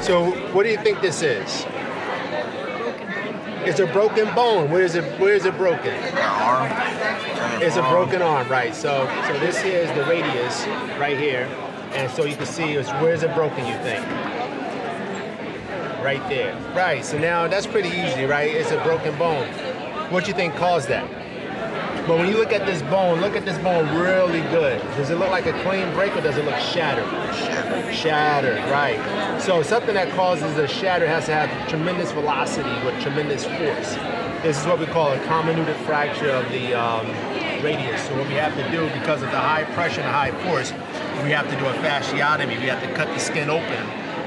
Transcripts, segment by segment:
So what do you think this is? It's a broken bone. Where is it broken? An arm. It's a broken arm, right? So this here is the radius right here, and so you can see where is it broken? You think? Right there. Right. So now that's pretty easy, right? It's a broken bone. What do you think caused that? But when you look at this bone really good. Does it look like a clean break or does it look shattered? Shattered, right. So something that causes a shatter has to have tremendous velocity with tremendous force. This is what we call a comminuted fracture of the radius. So what we have to do, because of the high pressure and high force, we have to do a fasciotomy. We have to cut the skin open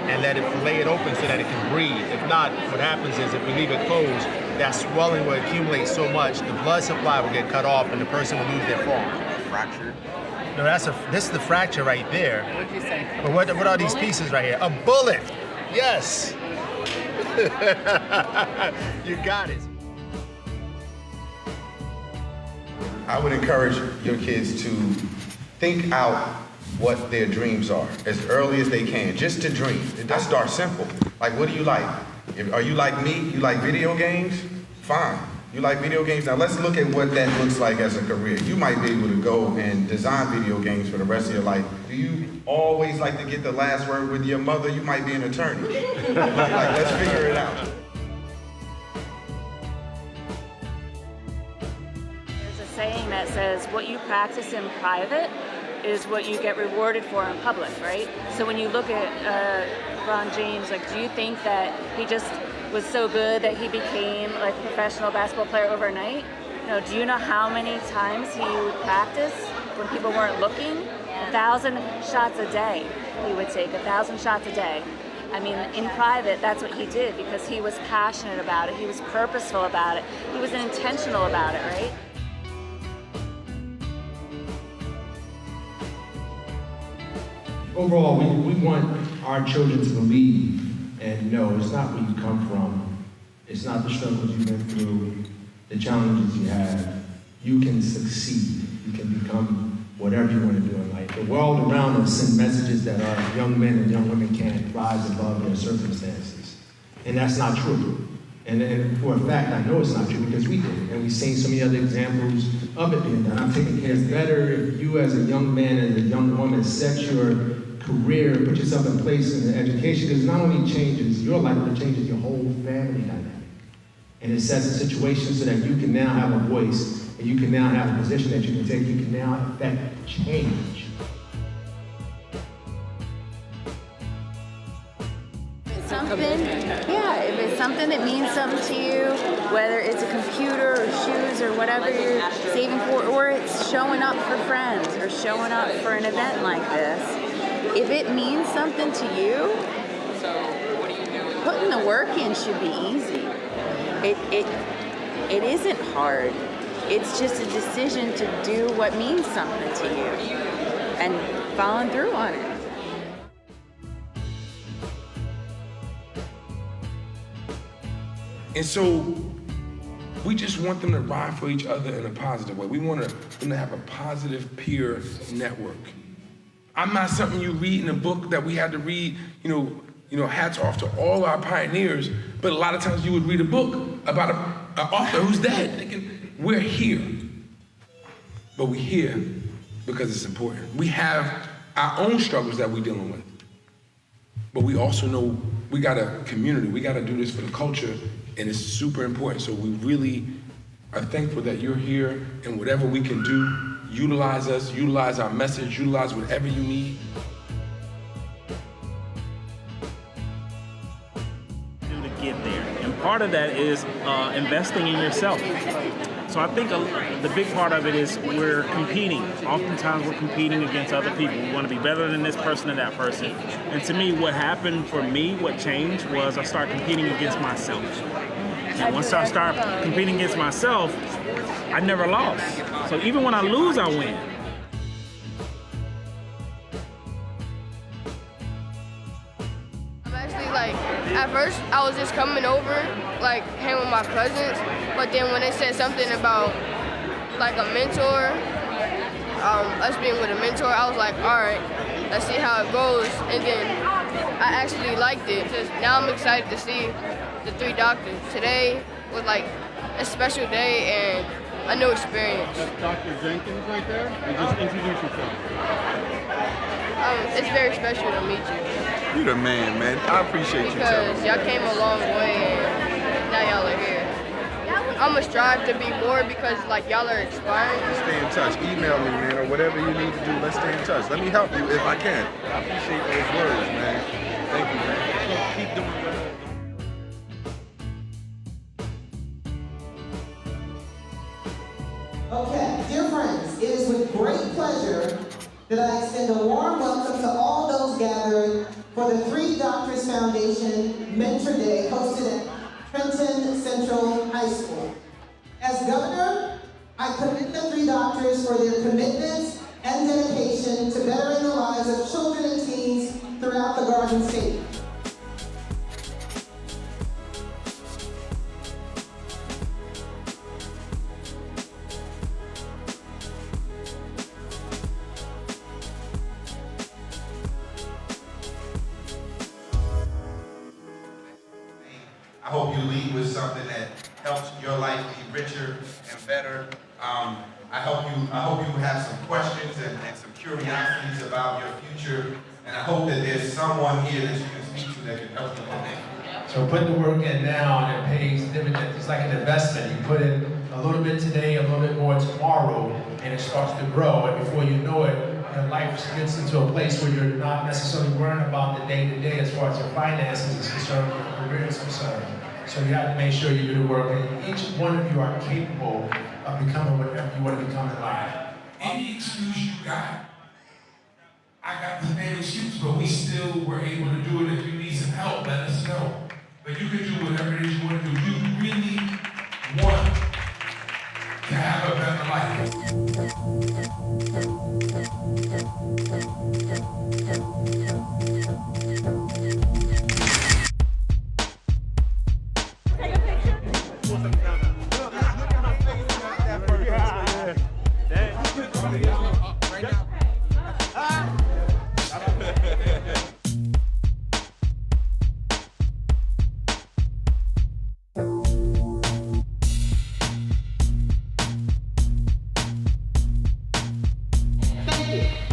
and lay it open so that it can breathe. If not, what happens is if we leave it closed, that swelling will accumulate so much, the blood supply will get cut off and the person will lose their form. Fractured. No, this is the fracture right there. What did you say? But what are these pieces right here? A bullet. Yes. You got it. I would encourage your kids to think out what their dreams are as early as they can, just to dream. It does start simple. Like, what do you like? Are you like me? You like video games? Fine. You like video games? Now let's look at what that looks like as a career. You might be able to go and design video games for the rest of your life. Do you always like to get the last word with your mother? You might be an attorney. like, let's figure it out. There's a saying that says, what you practice in private is what you get rewarded for in public, right? So when you look at LeBron James, like, do you think that he just was so good that he became like a professional basketball player overnight? No, do you know how many times he would practice when people weren't looking? 1,000 shots a day he would take, 1,000 shots a day. I mean, in private, that's what he did because he was passionate about it, he was purposeful about it, he was intentional about it, right? Overall, we want our children to believe and know it's not where you come from, it's not the struggles you've been through, the challenges you have. You can succeed. You can become whatever you want to do in life. The world around us sends messages that our young men and young women can't rise above their circumstances. And that's not true. And for a fact, I know it's not true because we did. And we've seen so many other examples of it being done. I'm thinking it's better if you as a young man and a young woman set your career, put yourself in place in education, because it not only changes your life, but it changes your whole family dynamic. And it sets a situation so that you can now have a voice, and you can now have a position that you can take, you can now affect change. If it's something that means something to you, whether it's a computer or shoes or whatever you're saving for, or it's showing up for friends or showing up for an event like this, if it means something to you, putting the work in should be easy. It isn't hard. It's just a decision to do what means something to you and following through on it. And so we just want them to ride for each other in a positive way. We want them to have a positive peer network. I'm not something you read in a book that we had to read, hats off to all our pioneers, but a lot of times you would read a book about an author who's dead, thinking, we're here. But we're here because it's important. We have our own struggles that we're dealing with, but we also know we got a community, we got to do this for the culture, and it's super important. So we really are thankful that you're here, and whatever we can do, utilize us, utilize our message, utilize whatever you need. To get there, and part of that is investing in yourself. So I think the big part of it is we're competing. Oftentimes we're competing against other people. We want to be better than this person or that person. And to me, what happened for me, what changed, was I started competing against myself. And once I start competing against myself, I never lost. So even when I lose, I win. I'm actually at first I was just coming over, hanging with my cousins, but then when they said something about a mentor, us being with a mentor, I was like, all right, let's see how it goes. And then I actually liked it. Now I'm excited to see the Three Doctors. Today was like a special day and a new experience. That's Dr. Jenkins right there. And just introduce yourself. It's very special to meet you. You the man. I appreciate you. Because y'all came a long way and now y'all are here. I'm gonna strive to be more because like y'all are inspiring. Stay in touch. Email me, man, or whatever you need to do. Let's stay in touch. Let me help you if I can. I appreciate those words, man. Thank you, man. Keep doing what Okay, dear friends, it is with great pleasure that I extend a warm welcome to all those gathered for the Three Doctors Foundation Mentor Day hosted at Trenton Central High School. As governor, I commend the Three Doctors for their commitment and dedication to bettering the lives of children and teens throughout the Garden State. I hope you lead with something that helps your life be richer and better. I hope you have some questions and some curiosities about your future, and I hope that there's someone here that you can speak to that can help you with that. So put the work in now and it pays dividends. It's like an investment. You put in a little bit today, a little bit more tomorrow, and it starts to grow. And before you know it, your life gets into a place where you're not necessarily worrying about the day-to-day as far as your finances is concerned, your career is concerned. So you have to make sure you do the work. And each one of you are capable of becoming whatever you want to become in life. Any excuse you got, I got the same excuse, but we still were able to do it. If you need some help, let us know. But you can do whatever it is you want to do. You really want to have a better life. Thank you.